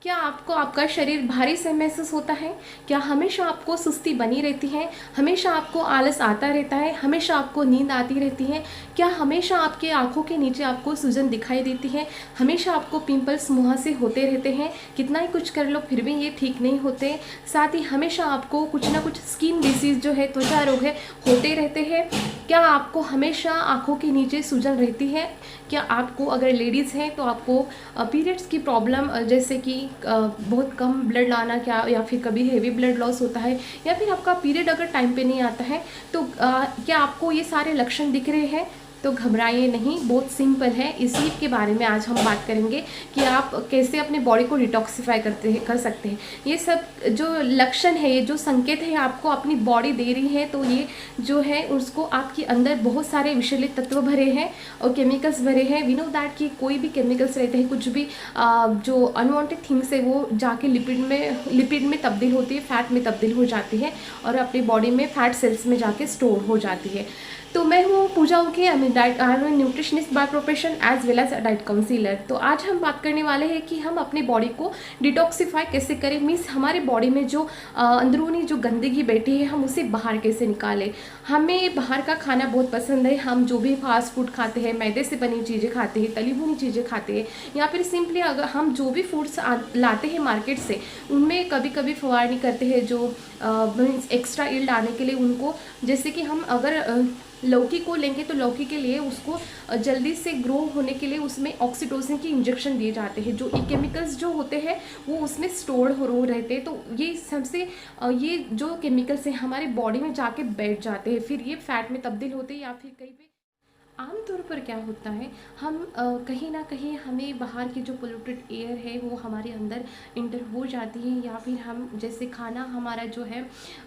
क्या आपको आपका शरीर भारी से महसूस होता है? क्या हमेशा आपको सुस्ती बनी रहती है? हमेशा आपको आलस आता रहता है? हमेशा आपको नींद आती रहती है? क्या हमेशा आपके आँखों के नीचे आपको सूजन दिखाई देती है? हमेशा आपको पिंपल्स मुँह से होते रहते हैं? कितना ही कुछ कर लो फिर भी ये ठीक नहीं होते। साथ ही हमेशा आपको कुछ ना कुछ स्किन डिसीज़ जो है, त्वचा रोग है, होते रहते हैं। क्या आपको हमेशा आँखों के नीचे सूजन रहती है? क्या आपको, अगर लेडीज़ हैं तो आपको पीरियड्स की प्रॉब्लम, जैसे कि बहुत कम ब्लड लाना, क्या या फिर कभी हेवी ब्लड लॉस होता है, या फिर आपका पीरियड अगर टाइम पे नहीं आता है, तो क्या आपको ये सारे लक्षण दिख रहे हैं? तो घबराइए नहीं, बहुत सिंपल है। इसी के बारे में आज हम बात करेंगे कि आप कैसे अपने बॉडी को डिटॉक्सिफाई कर सकते हैं। ये सब जो लक्षण है, ये जो संकेत है आपको अपनी बॉडी दे रही है, तो ये जो है उसको आपके अंदर बहुत सारे विषैले तत्व भरे हैं और केमिकल्स भरे हैं। वी नो दैट कि कोई भी केमिकल्स रहते हैं, कुछ भी जो अनवांटेड थिंग्स है वो जाके लिपिड में तब्दील होती है, फैट में तब्दील हो जाती है और अपनी बॉडी में फैट सेल्स में जाके स्टोर हो जाती है। तो मैं हूँ Pooja Uke, I am nutritionist by profession as well as diet counsellor. तो आज हम बात करने वाले हैं कि हम अपनी बॉडी को डिटॉक्सिफाई कैसे करें। मीन्स हमारे बॉडी में जो अंदरूनी जो गंदगी बैठी है, हम उसे बाहर कैसे निकालें। हमें बाहर का खाना बहुत पसंद है। हम जो भी फास्ट फूड खाते हैं, मैदे से बनी चीज़ें खाते हैं, तली भुनी चीज़ें खाते हैं, या फिर सिंपली अगर हम जो भी फूड्स लाते हैं मार्केट से, उनमें कभी कभी फवारनी करते हैं जो एक्स्ट्रा ईल्ड आने के लिए उनको। जैसे कि हम अगर लौकी को लेंगे तो लौकी के लिए उसको जल्दी से ग्रो होने के लिए उसमें ऑक्सीटोसिन की इंजेक्शन दिए जाते हैं। जो केमिकल्स जो होते हैं वो उसमें स्टोर हो रहते हैं, तो ये सबसे ये जो केमिकल्स हैं हमारी बॉडी में जाके बैठ जाते हैं, फिर ये फैट में तब्दील होते हैं। या फिर कहीं पे आमतौर पर क्या होता है, हम कहीं ना कहीं हमें बाहर की जो पोल्यूटेड एयर है वो हमारे अंदर इंटर हो जाती है, या फिर हम जैसे खाना हमारा जो है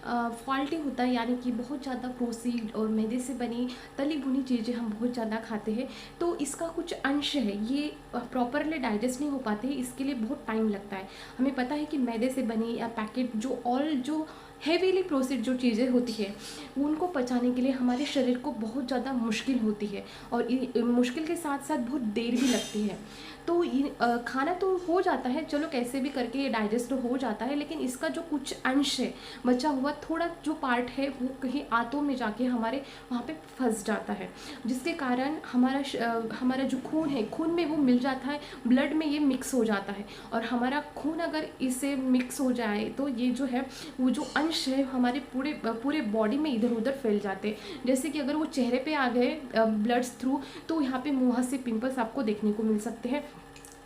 फॉल्टी होता है, यानी कि बहुत ज़्यादा प्रोसीड और मैदे से बनी तली भुनी चीज़ें हम बहुत ज़्यादा खाते हैं, तो इसका कुछ अंश है ये प्रॉपरली डाइजेस्ट नहीं हो पाते हैं। इसके लिए बहुत टाइम लगता है। हमें पता है कि मैदे से बनी या पैकेट जो हेवीली प्रोसेस्ड जो चीज़ें होती है, उनको पचाने के लिए हमारे शरीर को बहुत ज़्यादा मुश्किल होती है, और मुश्किल के साथ साथ बहुत देर भी लगती है। तो खाना तो हो जाता है, चलो कैसे भी करके ये डाइजेस्ट तो हो जाता है, लेकिन इसका जो कुछ अंश है, बचा हुआ थोड़ा जो पार्ट है, वो कहीं आंतों में जाके हमारे वहाँ पे फंस जाता है, जिसके कारण हमारा जो खून है, खून में वो मिल जाता है, ब्लड में ये मिक्स हो जाता है। और हमारा खून अगर इससे मिक्स हो जाए तो ये जो है वो जो अंश है हमारे पूरे बॉडी में इधर उधर फैल जाते हैं। जैसे कि अगर वो चेहरे पे आ गए ब्लड्स थ्रू, तो यहाँ पे मुँह से पिंपल्स आपको देखने को मिल सकते हैं।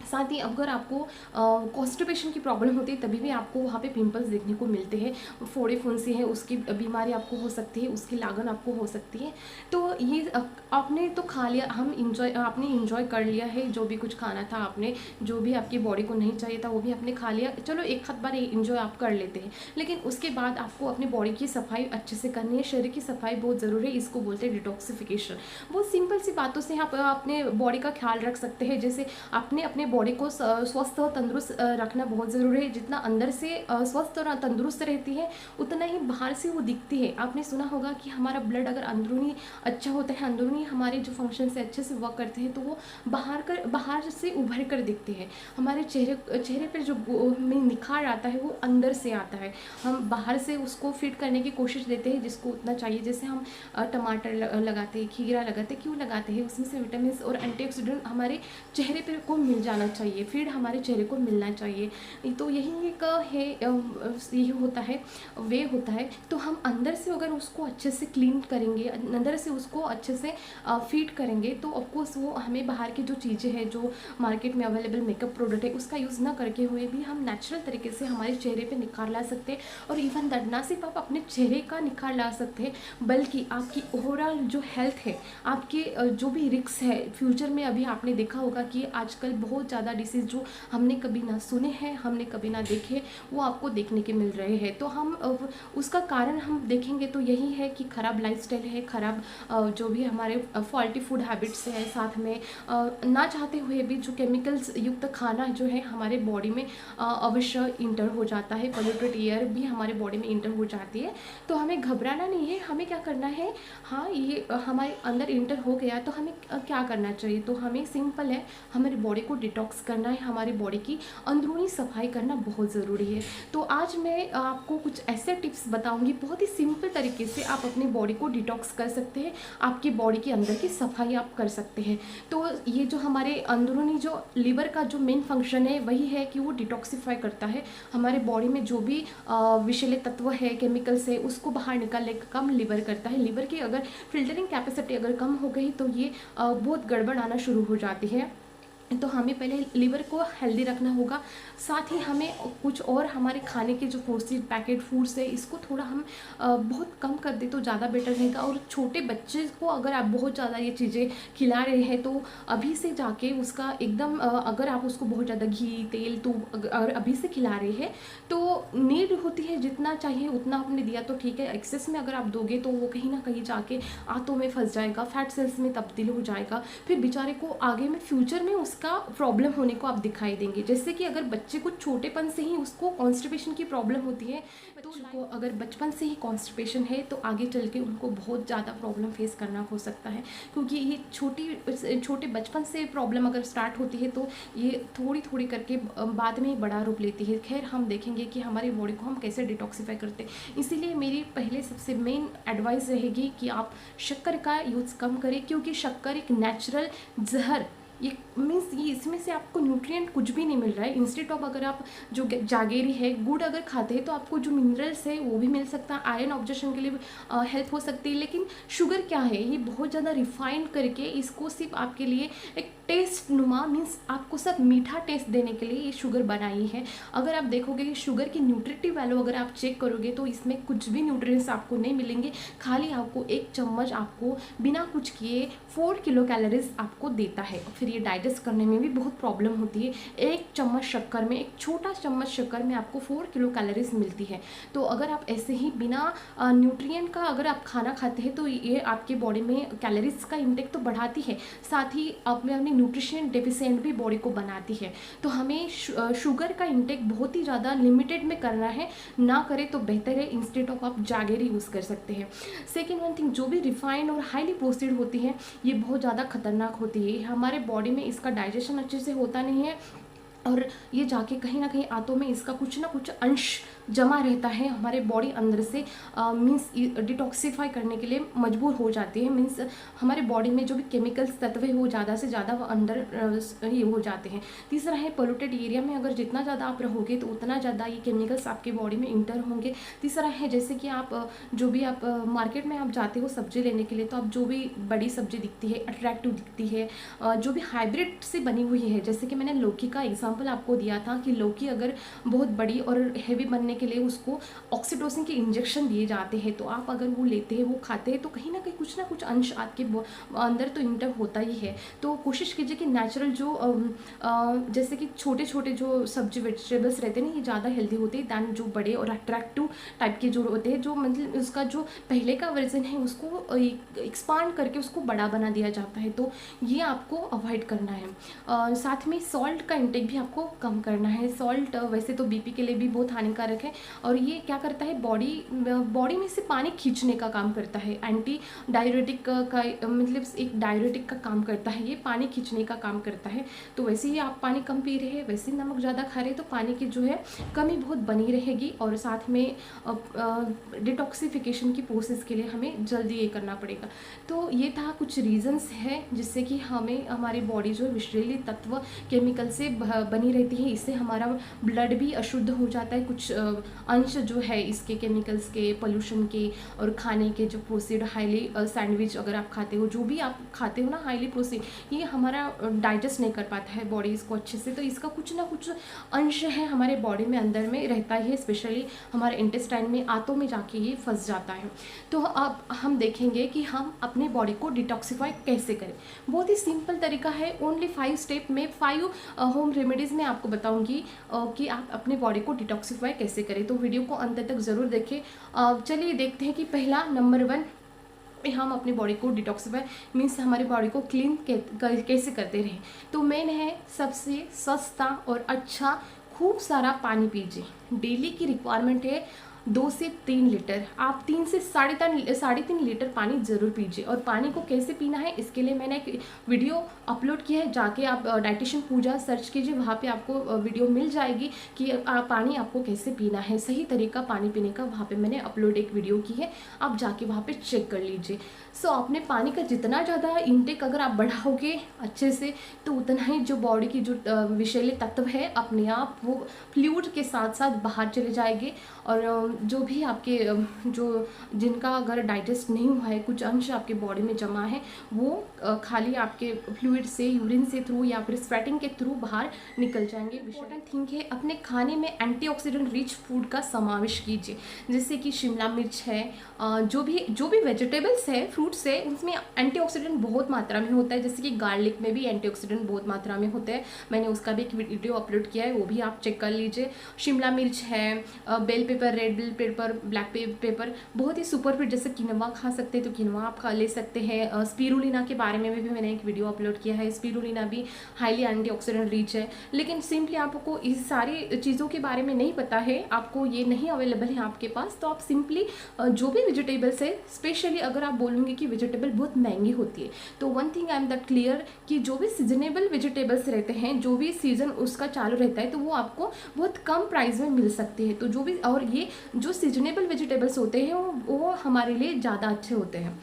साथ ही अगर आपको कॉन्स्टिपेशन की प्रॉब्लम होती है, तभी भी आपको वहाँ पे पिंपल्स देखने को मिलते हैं। फोड़े फुंसी है, उसकी बीमारी आपको हो सकती है, उसकी लागन आपको हो सकती है। तो ये आपने तो खा लिया, आपने इंजॉय कर लिया है, जो भी कुछ खाना था आपने, जो भी आपकी बॉडी को नहीं चाहिए था वो भी आपने खा लिया, चलो एक आध बार इंजॉय आप कर लेते हैं। लेकिन उसके बाद आपको अपनी बॉडी की सफाई अच्छे से करनी है। शरीर की सफाई बहुत ज़रूरी है, इसको बोलते हैं डिटॉक्सिफिकेशन। बहुत सिंपल सी बातों से आप अपने बॉडी का ख्याल रख सकते हैं। जैसे आपने अपने बॉडी को स्वस्थ और तंदुरुस्त रखना बहुत ज़रूरी है। जितना अंदर से स्वस्थ और तंदुरुस्त रहती है, उतना ही बाहर से वो दिखती है। आपने सुना होगा कि हमारा ब्लड अगर अंदरूनी अच्छा होता है, अंदरूनी हमारे जो फंक्शन से अच्छे से वर्क करते हैं, तो वो बाहर से उभर कर दिखते हैं। हमारे चेहरे पर जो में निखार आता है वो अंदर से आता है। हम बाहर से उसको फिट करने की कोशिश देते हैं जिसको उतना चाहिए। जैसे हम टमाटर लगाते हैं, खीरा लगाते हैं, क्यों लगाते हैं? उसमें से विटामिन और एंटीऑक्सीडेंट हमारे चेहरे पर को मिल जाना चाहिए, फिर हमारे चेहरे को मिलना चाहिए। तो यही एक है, ये होता है, वे होता है। तो हम अंदर से अगर उसको अच्छे से क्लीन करेंगे, अंदर से उसको अच्छे से फीड करेंगे, तो ऑफकोर्स वो हमें बाहर की जो चीज़ें हैं, जो मार्केट में अवेलेबल मेकअप प्रोडक्ट है, उसका यूज़ ना करके हुए भी हम नेचुरल तरीके से हमारे चेहरे पे निखार ला सकते हैं। और इवन दैट, ना सिर्फ आप अपने चेहरे का निखार ला सकते हैं, बल्कि आपकी ओवरऑल जो हेल्थ है, आपके जो भी रिस्क है फ्यूचर में। अभी आपने देखा होगा कि आजकल बहुत ज़्यादा डिसीज़ जो हमने कभी ना सुने हैं, हमने कभी ना देखे, वो आपको देखने के मिल रहे हैं। तो हम उसका कारण हम देखेंगे तो यही है कि ख़राब लाइफस्टाइल है, ख़राब जो भी हमारे फॉल्टी फूड हैबिट्स हैं, साथ में ना चाहते हुए भी जो केमिकल्स युक्त खाना जो है हमारे बॉडी में अवश्य इंटर हो जाता है। पोल्यूटेड एयर भी हमारे बॉडी में इंटर हो जाती है। तो हमें घबराना नहीं है, हमें क्या करना है, हाँ ये हमारे अंदर इंटर हो गया तो हमें क्या करना चाहिए। तो हमें सिंपल है, हमारी बॉडी को डिटॉक्स डिटॉक्स करना है, हमारी बॉडी की अंदरूनी सफाई करना बहुत ज़रूरी है। तो आज मैं आपको कुछ ऐसे टिप्स बताऊंगी, बहुत ही सिंपल तरीके से आप अपनी बॉडी को डिटॉक्स कर सकते हैं, आपकी बॉडी के अंदर की सफाई आप कर सकते हैं। तो ये जो हमारे अंदरूनी जो लीवर का जो मेन फंक्शन है वही है कि वो डिटॉक्सिफाई करता है, हमारे बॉडी में जो भी विषैले तत्व है, केमिकल्स है, उसको बाहर निकालने का काम लीवर करता है। लीवर की अगर फिल्टरिंग कैपेसिटी अगर कम हो गई तो ये बहुत गड़बड़ आना शुरू हो जाती है। तो हमें पहले लीवर को हेल्दी रखना होगा, साथ ही हमें कुछ और हमारे खाने के जो प्रोसेस्ड पैकेट फूड्स है इसको थोड़ा हम बहुत कम कर दे तो ज़्यादा बेटर रहेगा। और छोटे बच्चे को अगर आप बहुत ज़्यादा ये चीज़ें खिला रहे हैं तो अभी से जाके उसका एकदम अगर आप उसको बहुत ज़्यादा घी तेल तो अगर अभी से खिला रहे हैं तो नीड होती है जितना चाहिए उतना आपने दिया तो ठीक है, एक्सेस में अगर आप दोगे तो वो कहीं ना कहीं जाके आंतों में फंस जाएगा, फैट सेल्स में तब्दील हो जाएगा, फिर बेचारे को आगे में फ्यूचर में उसका प्रॉब्लम होने को आप दिखाई देंगे। जैसे कि अगर बच्चे को छोटेपन से ही उसको कॉन्स्टिपेशन की प्रॉब्लम होती है तो उनको अगर बचपन से ही कॉन्स्टिपेशन है तो आगे चल के उनको बहुत ज़्यादा प्रॉब्लम फेस करना हो सकता है, क्योंकि ये छोटे बचपन से प्रॉब्लम अगर स्टार्ट होती है तो ये थोड़ी थोड़ी करके बाद में बड़ा रूप लेती है। खैर हम देखेंगे कि हमारी बॉडी को हम कैसे डिटॉक्सिफाई करते हैं। इसीलिए मेरी पहले सबसे मेन एडवाइस रहेगी कि आप शक्कर का यूज़ कम करें, क्योंकि शक्कर एक नेचुरल जहर, ये मीन्स ये इसमें से आपको न्यूट्रिएंट कुछ भी नहीं मिल रहा है। इंस्टेड ऑफ अगर आप जो जागेरी है गुड़ अगर खाते हैं तो आपको जो मिनरल्स है वो भी मिल सकता है, आयरन ऑब्जर्शन के लिए हेल्प हो सकती है। लेकिन शुगर क्या है, ये बहुत ज़्यादा रिफाइंड करके इसको सिर्फ आपके लिए एक टेस्ट नुमा मीन्स आपको सब मीठा टेस्ट देने के लिए ये शुगर बनाई है। अगर आप देखोगे कि शुगर की न्यूट्रिटिव वैल्यू अगर आप चेक करोगे तो इसमें कुछ भी न्यूट्रिएंट्स आपको नहीं मिलेंगे, खाली आपको एक चम्मच आपको बिना कुछ किए 4 किलो कैलोरीज आपको देता है। फिर ये डाइजेस्ट करने में भी बहुत प्रॉब्लम होती है। एक चम्मच शक्कर में, एक छोटा चम्मच शक्कर में आपको 4 किलो कैलोरीज मिलती है। तो अगर आप ऐसे ही बिना न्यूट्रिएंट का अगर आप खाना खाते हैं तो ये आपके बॉडी में कैलोरीज का इंटेक तो बढ़ाती है, साथ ही अपने न्यूट्रिशन डेफिशिएंट भी बॉडी को बनाती है। तो हमें शुगर का इंटेक बहुत ही ज़्यादा लिमिटेड में करना है, ना करें तो बेहतर है। इंस्टेड ऑफ आप जागेरी यूज़ कर सकते हैं। सेकेंड वन थिंग, जो भी रिफाइंड और हाईली प्रोसेस्ड होती है ये बहुत ज़्यादा खतरनाक होती है, हमारे बॉडी में इसका डाइजेशन अच्छे से होता नहीं है और ये जाके कहीं ना कहीं आंतों में इसका कुछ ना कुछ अंश जमा रहता है, हमारे बॉडी अंदर से मीन्स डिटॉक्सिफाई करने के लिए मजबूर हो जाती है। मीन्स हमारे बॉडी में जो भी केमिकल्स तत्व है वो ज़्यादा से ज़्यादा वो अंदर ये हो जाते हैं। तीसरा है पोल्यूटेड एरिया में अगर जितना ज़्यादा आप रहोगे तो उतना ज़्यादा ये केमिकल्स आपके बॉडी में इंटर होंगे। तीसरा है जैसे कि आप जो भी आप मार्केट में आप जाते हो सब्जी लेने के लिए तो आप जो भी बड़ी सब्जी दिखती है, अट्रैक्टिव दिखती है, जो भी हाइब्रिड से बनी हुई है, जैसे कि मैंने लौकी का एग्जाम्पल आपको दिया था कि लौकी अगर बहुत बड़ी और हैवी बनने के लिए उसको ऑक्सीटोसिन के इंजेक्शन दिए जाते हैं, तो आप अगर वो लेते हैं वो खाते हैं तो कहीं ना कुछ अंश आपके अंदर तो इंटर होता ही है। तो कोशिश कीजिए कि नेचुरल जो जैसे कि छोटे छोटे जो सब्जी वेजिटेबल्स रहते हैं ना ये ज़्यादा हेल्दी होते हैं दैन जो बड़े और अट्रैक्टिव टाइप के जो होते हैं, जो मतलब उसका जो पहले का वर्जन है उसको एक्सपांड करके उसको बड़ा बना दिया जाता है, तो ये आपको अवॉइड करना है। साथ में सॉल्ट का इंटेक भी आपको कम करना है। सॉल्ट वैसे तो बीपी के लिए भी बहुत हानिकारक है और ये क्या करता है बॉडी में से पानी खींचने का काम करता है, एंटी डायरेटिक का मतलब एक डायरेटिक का काम करता है, ये पानी खींचने का काम करता है। तो वैसे ही आप पानी कम पी रहे हैं, वैसे ही नमक ज़्यादा खा रहे हैं तो पानी की जो है कमी बहुत बनी रहेगी और साथ में डिटॉक्सिफिकेशन की प्रोसेस के लिए हमें जल्दी ये करना पड़ेगा। तो ये था कुछ रीजंस है जिससे कि हमें हमारी बॉडी जो विषैले तत्व केमिकल से बनी रहती है, इससे हमारा ब्लड भी अशुद्ध हो जाता है, कुछ अंश जो है इसके केमिकल्स के, पोल्यूशन के और खाने के जो प्रोसेस्ड हाईली सैंडविच अगर आप खाते हो, जो भी आप खाते हो ना हाईली प्रोसेस्ड, ये हमारा डाइजेस्ट नहीं कर पाता है बॉडी इसको अच्छे से, तो इसका कुछ ना कुछ अंश है हमारे बॉडी में अंदर में रहता है, स्पेशली हमारे इंटेस्टाइन में आंतों में जाके ये फंस जाता है। तो अब हम देखेंगे कि हम अपने बॉडी को डिटॉक्सिफाई कैसे करें। बहुत ही सिंपल तरीका है, ओनली 5 स्टेप में 5 होम रेमेडीज़ में आपको बताऊंगी कि आप अपने बॉडी को डिटॉक्सिफाई कैसे करें। तो वीडियो को अंत तक ज़रूर देखें। चलिए देखते हैं कि पहला नंबर 1 हम अपनी बॉडी को डिटॉक्सिफाई मीन्स हमारी बॉडी को क्लीन कैसे करते रहें। तो मेन है सबसे सस्ता और अच्छा खूब सारा पानी पीजिए। डेली की रिक्वायरमेंट है 2 से 3 लीटर, आप 3 से साढ़े तीन लीटर पानी ज़रूर पीजिए। और पानी को कैसे पीना है इसके लिए मैंने एक वीडियो अपलोड किया है, जाके आप डाइटिशियन पूजा सर्च कीजिए, वहाँ पे आपको वीडियो मिल जाएगी कि पानी आपको कैसे पीना है, सही तरीका पानी पीने का। वहाँ पे मैंने अपलोड एक वीडियो की है, आप जाके वहाँ पे चेक कर लीजिए। सो अपने पानी का जितना ज़्यादा इंटेक अगर आप बढ़ाओगे अच्छे से, तो उतना ही जो बॉडी की जो विषैले तत्व है अपने आप वो फ्लूइड के साथ साथ बाहर चले जाएंगे। और जो भी आपके जो जिनका अगर डाइजेस्ट नहीं हुआ है, कुछ अंश आपके बॉडी में जमा है, वो खाली आपके फ्लूइड से, यूरिन से थ्रू या फिर स्वेटिंग के थ्रू बाहर निकल जाएंगे। इम्पोर्टेंट थिंग है, अपने खाने में एंटीऑक्सीडेंट रिच फूड का समावेश कीजिए, जैसे कि शिमला मिर्च है, जो भी वेजिटेबल्स है, फ्रूट्स है, उसमें एंटीऑक्सीडेंट बहुत मात्रा में होता है। जैसे कि गार्लिक में भी एंटीऑक्सीडेंट बहुत मात्रा में होते हैं, मैंने उसका भी एक वीडियो अपलोड किया है, वो भी आप चेक कर लीजिए। शिमला मिर्च है, bell pepper, red bell pepper, black pepper, बहुत ही सुपर फूड, जैसे किनवा खा सकते हैं तो किनवा आप खा ले सकते हैं। स्पिरुलिना के बारे में भी मैंने एक वीडियो अपलोड किया है, स्पिरुलिना भी हाईली एंटीऑक्सीडेंट रिच है। लेकिन सिंपली आपको इस सारी चीज़ों के बारे में नहीं पता है, आपको ये नहीं अवेलेबल है आपके पास, तो आप सिंपली जो भी वेजिटेबल्स है, स्पेशली अगर आप बोलेंगे कि वेजिटेबल बहुत महंगी होती है, तो one thing I am that clear कि जो भी सीजनेबल वेजिटेबल्स रहते हैं, जो भी सीजन उसका चालू रहता है, तो वो आपको बहुत कम प्राइस में मिल सकती है। तो जो भी, और ये जो सीजनेबल वेजिटेबल्स होते हैं वो हमारे लिए ज़्यादा अच्छे होते हैं,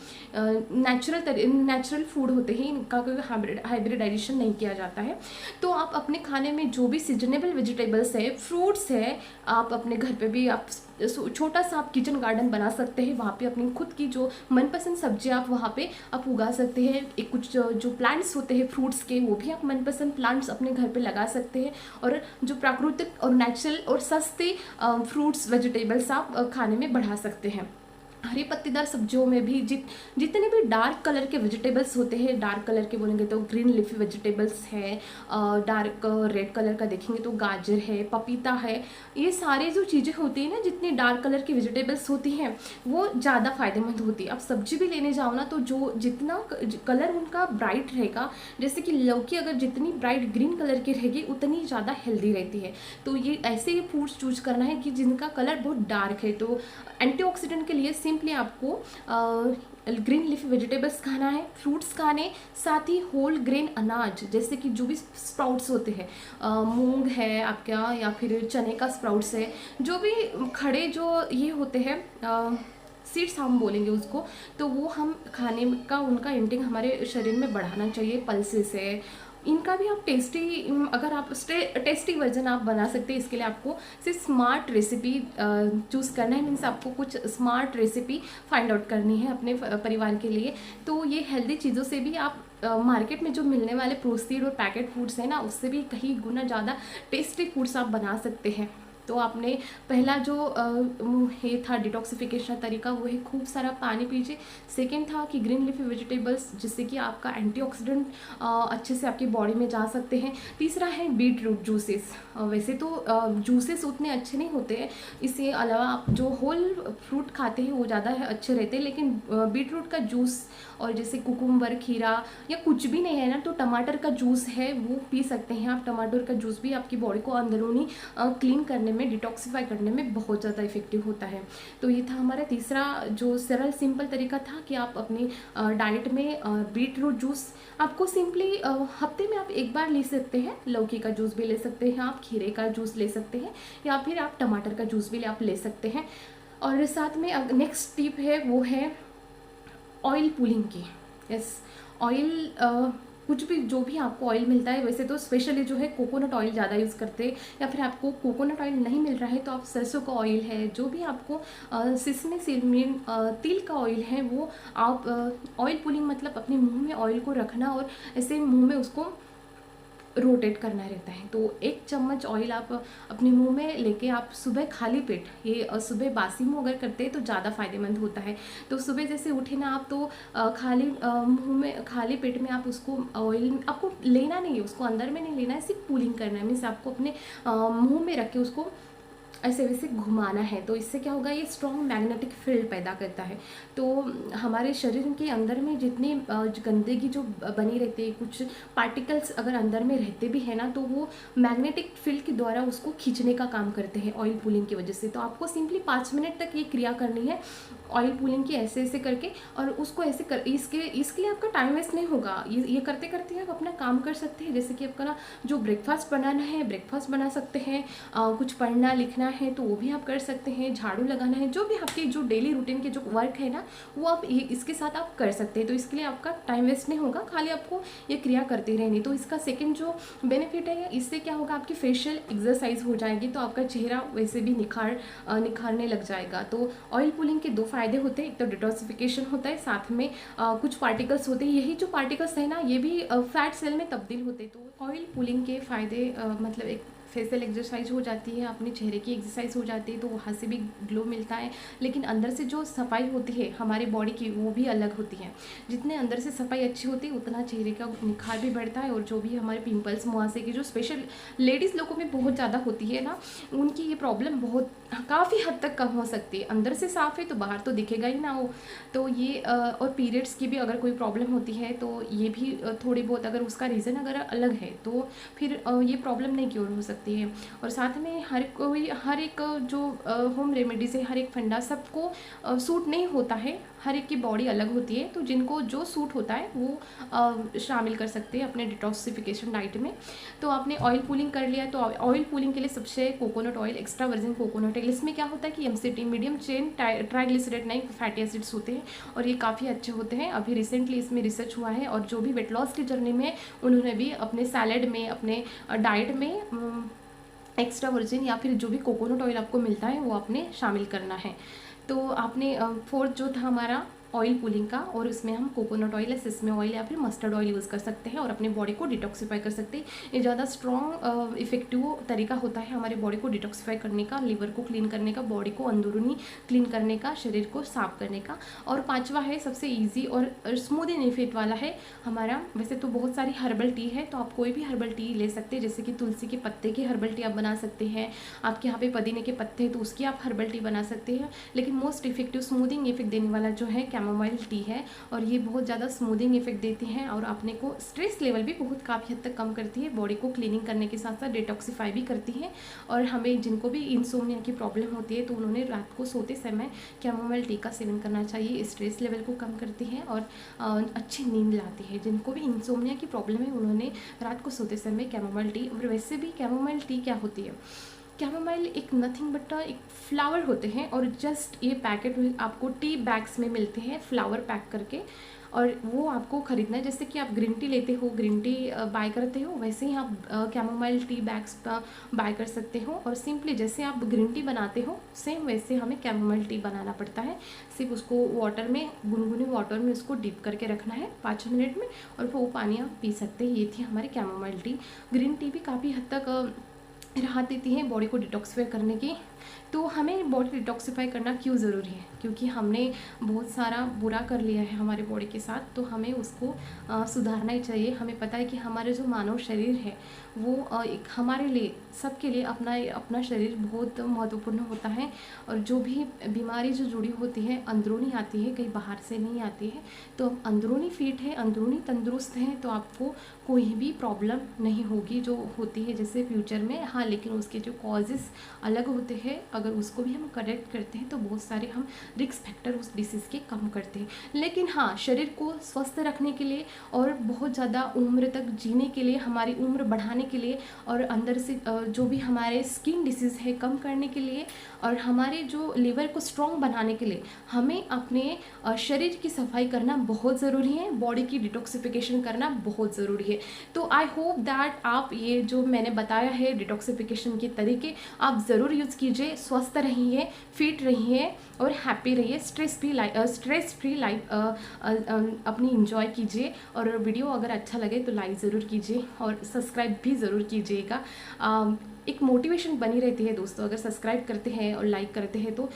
नेचुरल फूड होते हैं, इनका कोई हाइब्रिडाइजेशन नहीं किया जाता है। तो आप अपने खाने में जो भी सीजनेबल वेजिटेबल्स है, फ्रूट्स है, आप अपने घर पे भी आप छोटा सा आप किचन गार्डन बना सकते हैं, वहाँ पे अपनी खुद की जो मनपसंद सब्जियाँ आप वहाँ पे आप उगा सकते हैं। एक कुछ जो प्लांट्स होते हैं फ्रूट्स के, वो भी आप मनपसंद प्लांट्स अपने घर पे लगा सकते हैं। और जो प्राकृतिक और नेचुरल और सस्ते फ्रूट्स वेजिटेबल्स आप खाने में बढ़ा सकते हैं। हरी पत्तेदार सब्जियों में भी जितने भी डार्क कलर के वेजिटेबल्स होते हैं, डार्क कलर के बोलेंगे तो ग्रीन लीफी वेजिटेबल्स है, डार्क रेड कलर का देखेंगे तो गाजर है, पपीता है, ये सारे जो चीज़ें होती हैं ना, जितनी डार्क कलर की वेजिटेबल्स होती हैं वो ज़्यादा फायदेमंद होती है। आप सब्जी भी लेने जाओ ना, तो जो जितना कलर उनका ब्राइट रहेगा, जैसे कि लौकी अगर जितनी ब्राइट ग्रीन कलर की रहेगी उतनी ज़्यादा हेल्दी रहती है। तो ये ऐसे ही फूड्स चूज करना है कि जिनका कलर बहुत डार्क है। तो एंटीऑक्सीडेंट के लिए सिंपली आपको ग्रीन लीफी वेजिटेबल्स खाना है, फ्रूट्स खाने, साथ ही होल ग्रेन अनाज, जैसे कि जो भी स्प्राउट्स होते हैं, मूंग है आपका, या फिर चने का स्प्राउट्स है, जो भी खड़े जो ये होते हैं सीड्स हम बोलेंगे उसको, तो वो हम खाने का उनका इंटेक हमारे शरीर में बढ़ाना चाहिए। पल्सेस है, इनका भी आप टेस्टी, अगर आप टेस्टी वर्जन आप बना सकते हैं। इसके लिए आपको सिर्फ स्मार्ट रेसिपी चूज़ करना है, मीन्स आपको कुछ स्मार्ट रेसिपी फाइंड आउट करनी है अपने परिवार के लिए। तो ये हेल्दी चीज़ों से भी आप मार्केट में जो मिलने वाले प्रोसेस्ड और पैकेट फूड्स हैं ना, उससे भी कहीं गुना ज़्यादा टेस्टी फूड्स आप बना सकते हैं। तो आपने पहला जो ये था डिटॉक्सिफिकेशन तरीका, वो है खूब सारा पानी पीजिए। सेकेंड था कि ग्रीन लीफी वेजिटेबल्स, जिससे कि आपका एंटीऑक्सीडेंट अच्छे से आपकी बॉडी में जा सकते हैं। तीसरा है बीट रूट जूसेस। वैसे तो जूसेस उतने अच्छे नहीं होते हैं, इसके अलावा आप जो होल फ्रूट खाते हैं वो ज़्यादा अच्छे रहते हैं, लेकिन बीट रूट का जूस और जैसे कुकुम्बर, खीरा या कुछ भी नहीं है ना, तो टमाटर का जूस है वो पी सकते हैं आप। टमाटर का जूस भी आपकी बॉडी को अंदरूनी क्लीन करने में, डिटॉक्सिफाई करने में बहुत ज़्यादा इफेक्टिव होता है। तो ये था हमारा तीसरा जो सरल सिंपल तरीका था कि आप अपनी डाइट में बीट रूट जूस आपको सिंपली हफ्ते में आप एक बार ले सकते हैं। लौकी का जूस भी ले सकते हैं आप, खीरे का जूस ले सकते हैं, या फिर आप टमाटर का जूस भी आप ले सकते हैं। और साथ में नेक्स्ट टिप है वो है ऑयल पुलिंग की। यस, ऑयल कुछ भी जो भी आपको ऑयल मिलता है, वैसे तो स्पेशली जो है कोकोनट ऑयल ज़्यादा यूज़ करते हैं, या फिर आपको कोकोनट ऑयल नहीं मिल रहा है तो आप सरसों का ऑयल है, जो भी आपको सिसमी सीड तिल का ऑयल है, वो आप ऑयल पुलिंग मतलब अपने मुंह में ऑयल को रखना और ऐसे मुंह में उसको रोटेट करना रहता है। तो 1 चम्मच ऑयल आप अपने मुंह में लेके आप सुबह खाली पेट, ये सुबह बासी मुंह अगर करते हैं तो ज़्यादा फायदेमंद होता है। तो सुबह जैसे उठे ना आप, तो खाली मुंह में, खाली पेट में आप उसको ऑयल आपको लेना नहीं है, उसको अंदर में नहीं लेना है, सिर्फ कूलिंग करना है। मीन्स आपको अपने मुंह में रख के उसको ऐसे वैसे घुमाना है, तो इससे क्या होगा, ये स्ट्रॉन्ग मैग्नेटिक फील्ड पैदा करता है। तो हमारे शरीर के अंदर में जितनी गंदगी जो बनी रहती है, कुछ पार्टिकल्स अगर अंदर में रहते भी है ना, तो वो मैग्नेटिक फील्ड के द्वारा उसको खींचने का काम करते हैं ऑयल पुलिंग की वजह से। तो आपको सिंपली 5 मिनट तक ये क्रिया करनी है ऑयल पुलिंग की, ऐसे ऐसे करके, और उसको ऐसे कर, इसके लिए आपका टाइम वेस्ट नहीं होगा। ये करते करते आप अपना काम कर सकते हैं। जैसे कि आपका ना जो ब्रेकफास्ट बनाना है, ब्रेकफास्ट बना सकते हैं, कुछ पढ़ना लिखना है तो वो भी आप कर सकते हैं, झाड़ू लगाना है, जो भी आपके जो डेली रूटीन के जो वर्क है ना, वो आप इसके साथ आप कर सकते हैं। तो इसके लिए आपका टाइम वेस्ट नहीं होगा, खाली आपको ये क्रिया करते रहनी। तो इसका सेकेंड जो बेनिफिट है, इससे क्या होगा, आपकी फेशियल एक्सरसाइज हो जाएगी, तो आपका चेहरा वैसे भी निखारने लग जाएगा। तो ऑयल पुलिंग के 2 फायदे होते हैं, एक तो डिटॉक्सिफिकेशन होता है, साथ में कुछ पार्टिकल्स होते हैं, यही जो पार्टिकल्स है ना, ये भी फैट सेल में तब्दील होते हैं। तो ऑयल पुलिंग के फायदे मतलब एक फेशियल एक्सरसाइज हो जाती है, अपने चेहरे की एक्सरसाइज हो जाती है, तो वहाँ से भी ग्लो मिलता है। लेकिन अंदर से जो सफाई होती है हमारी बॉडी की, वो भी अलग होती है। जितने अंदर से सफाई अच्छी होती है, उतना चेहरे का निखार भी बढ़ता है। और जो भी हमारे पिंपल्स, मुहासे की जो स्पेशल लेडीज़ लोगों में बहुत ज़्यादा होती है ना, उनकी ये प्रॉब्लम बहुत काफ़ी हद तक कम हो सकती है। अंदर से साफ़ है तो बाहर तो दिखेगा ही ना वो। तो ये और पीरियड्स की भी अगर कोई प्रॉब्लम होती है, तो ये भी थोड़ी बहुत, अगर उसका रीज़न अगर अलग है, तो फिर ये प्रॉब्लम नहीं क्योर हो सकती है। और साथ में हर एक जो होम रेमेडीज़ है, हर एक फंडा सबको सूट नहीं होता है, हर एक की बॉडी अलग होती है। तो जिनको जो सूट होता है वो शामिल कर सकते हैं अपने डिटॉक्सिफिकेशन डाइट में। तो आपने ऑयल पुलिंग कर लिया, तो ऑयल पुलिंग के लिए सबसे coconut oil, extra virgin coconut oil. इसमें क्या होता है कि MCT, मीडियम चेन ट्राइग्लिसराइड नहीं फैटी एसिड्स होते हैं, और ये काफ़ी अच्छे होते हैं। अभी रिसेंटली इसमें रिसर्च हुआ है, और जो भी वेट लॉस की जर्नी में, उन्होंने भी अपने सैलेड में, अपने डाइट में एक्स्ट्रा वर्जिन या फिर जो भी कोकोनट ऑयल आपको मिलता है वो आपने शामिल करना है। तो आपने फोर्थ जो था हमारा ऑयल पुलिंग का, और उसमें हम कोकोनट ऑयल या सेसमे ऑयल या फिर मस्टर्ड ऑयल यूज़ कर सकते हैं, और अपने बॉडी को डिटॉक्सीफाई कर सकते हैं। ये ज़्यादा स्ट्रॉन्ग इफेक्टिव तरीका होता है हमारे बॉडी को डिटॉक्सीफाई करने का, लिवर को क्लीन करने का, बॉडी को अंदरूनी क्लीन करने का, शरीर को साफ करने का। और 5वां है सबसे ईजी और स्मूदिंग इफेक्ट वाला है हमारा। वैसे तो बहुत सारी हर्बल टी है, तो आप कोई भी हर्बल टी ले सकते हैं, जैसे कि तुलसी के पत्ते की हर्बल टी आप बना सकते हैं, आपके यहाँ पे पुदीने के पत्ते हैं तो उसकी आप हर्बल टी बना सकते हैं। लेकिन मोस्ट इफेक्टिव स्मूदिंग इफेक्ट देने वाला जो है कैमोमाइल टी है, और ये बहुत ज़्यादा स्मूदिंग इफेक्ट देती हैं, और अपने को स्ट्रेस लेवल भी बहुत काफ़ी हद तक कम करती है। बॉडी को क्लीनिंग करने के साथ साथ डिटॉक्सीफाई भी करती है। और हमें जिनको भी इंसोम्निया की प्रॉब्लम होती है, तो उन्होंने रात को सोते समय कैमोमाइल टी का सेवन करना चाहिए। स्ट्रेस लेवल को कम करती है और अच्छी नींद लाती है। जिनको भी इंसोम्निया की प्रॉब्लम है, उन्होंने रात को सोते समय कैमोमाइल टी, और वैसे भी कैमोमाइल टी क्या होती है, कैमोमाइल एक नथिंग बट एक फ्लावर होते हैं, और जस्ट ये पैकेट आपको टी बैग्स में मिलते हैं फ्लावर पैक करके, और वो आपको ख़रीदना है। जैसे कि आप ग्रीन टी लेते हो, ग्रीन टी बाय करते हो, वैसे ही आप कैमोमाइल टी बैग्स बाय कर सकते हो। और सिंपली जैसे आप ग्रीन टी बनाते हो, सेम वैसे हमें कैमोमाइल टी बनाना पड़ता है। सिर्फ उसको वाटर में, गुनगुने वाटर में उसको डिप करके रखना है 5 मिनट में, और फिर वो पानी आप पी सकते हैं। ये थी हमारी कैमोमाइल टी। ग्रीन टी भी काफ़ी हद तक राहत देती है बॉडी को डिटॉक्सिफाई करने की। तो हमें बॉडी डिटॉक्सिफाई करना क्यों ज़रूरी है, क्योंकि हमने बहुत सारा बुरा कर लिया है हमारे बॉडी के साथ, तो हमें उसको सुधारना ही चाहिए। हमें पता है कि हमारे जो मानव शरीर है वो एक हमारे लिए, सबके लिए अपना शरीर बहुत महत्वपूर्ण होता है। और जो भी बीमारी जो जुड़ी होती है अंदरूनी आती है, कहीं बाहर से नहीं आती है। तो अंदरूनी फिट है, अंदरूनी तंदुरुस्त हैं, तो आपको कोई भी प्रॉब्लम नहीं होगी जो होती है जैसे फ्यूचर में। हाँ, लेकिन उसके जो कॉजेज़ अलग होते हैं, अगर उसको भी हम करेक्ट करते हैं तो बहुत सारे हम रिस्क फैक्टर उस डिसीज़ के कम करते हैं। लेकिन हाँ, शरीर को स्वस्थ रखने के लिए और बहुत ज़्यादा उम्र तक जीने के लिए, हमारी उम्र बढ़ाने के लिए, और अंदर से जो भी हमारे स्किन डिसीज़ है कम करने के लिए, और हमारे जो लिवर को स्ट्रॉन्ग बनाने के लिए हमें अपने शरीर की सफाई करना बहुत ज़रूरी है, बॉडी की डिटॉक्सिफिकेशन करना बहुत ज़रूरी है। तो आई होप दैट आप ये जो मैंने बताया है डिटॉक्सिफिकेशन के तरीके आप ज़रूर यूज़ कीजिए। स्वस्थ रहिए, फिट रहिए और हैप्पी रहिए, स्ट्रेस फ्री लाइफ अपनी इंजॉय कीजिए। और वीडियो अगर अच्छा लगे तो लाइक ज़रूर कीजिए और सब्सक्राइब भी ज़रूर कीजिएगा। एक मोटिवेशन बनी रहती है दोस्तों, अगर सब्सक्राइब करते हैं और लाइक करते हैं तो,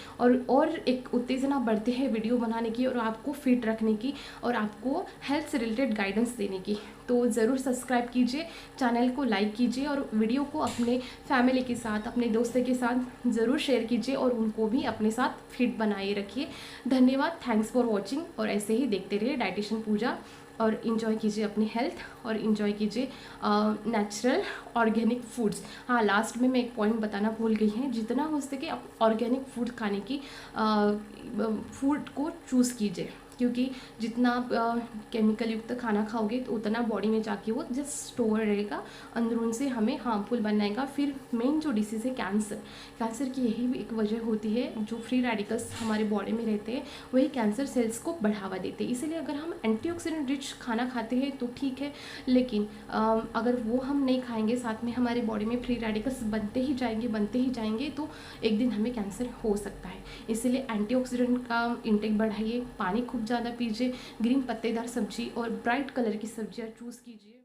और एक उत्तेजना बढ़ती है वीडियो बनाने की और आपको फिट रखने की और आपको हेल्थ से रिलेटेड गाइडेंस देने की। तो ज़रूर सब्सक्राइब कीजिए, चैनल को लाइक कीजिए और वीडियो को अपने फैमिली के साथ, अपने दोस्तों के साथ ज़रूर शेयर कीजिए और उनको भी अपने साथ फिट बनाए रखिए। धन्यवाद, थैंक्स फॉर वॉचिंग। और ऐसे ही देखते रहिए डाइटिशियन पूजा और इन्जॉय कीजिए अपनी हेल्थ और इन्जॉय कीजिए नेचुरल ऑर्गेनिक फूड्स। हाँ, लास्ट में मैं एक पॉइंट बताना भूल गई है, जितना हो सके आप ऑर्गेनिक फूड खाने की फूड को चूज़ कीजिए, क्योंकि जितना आप केमिकल युक्त खाना खाओगे तो उतना बॉडी में जाके वो जस्ट स्टोर रहेगा, अंदरून से हमें हार्मफुल बनाएगा। फिर मेन जो डिसीज़ है कैंसर, कैंसर की यही एक वजह होती है, जो फ्री रेडिकल्स हमारे बॉडी में रहते हैं वही कैंसर सेल्स को बढ़ावा देते हैं। इसीलिए अगर हम एंटीऑक्सीडेंट रिच खाना खाते हैं तो ठीक है, लेकिन अगर वो हम नहीं खाएंगे, साथ में हमारे बॉडी में फ्री रेडिकल्स बनते ही जाएंगे तो एक दिन हमें कैंसर हो सकता है। इसीलिए एंटीऑक्सीडेंट का इंटेक बढ़ाइए, पानी खूब ज़्यादा पीजिए, ग्रीन पत्तेदार सब्जी और ब्राइट कलर की सब्जियाँ चूज़ कीजिए।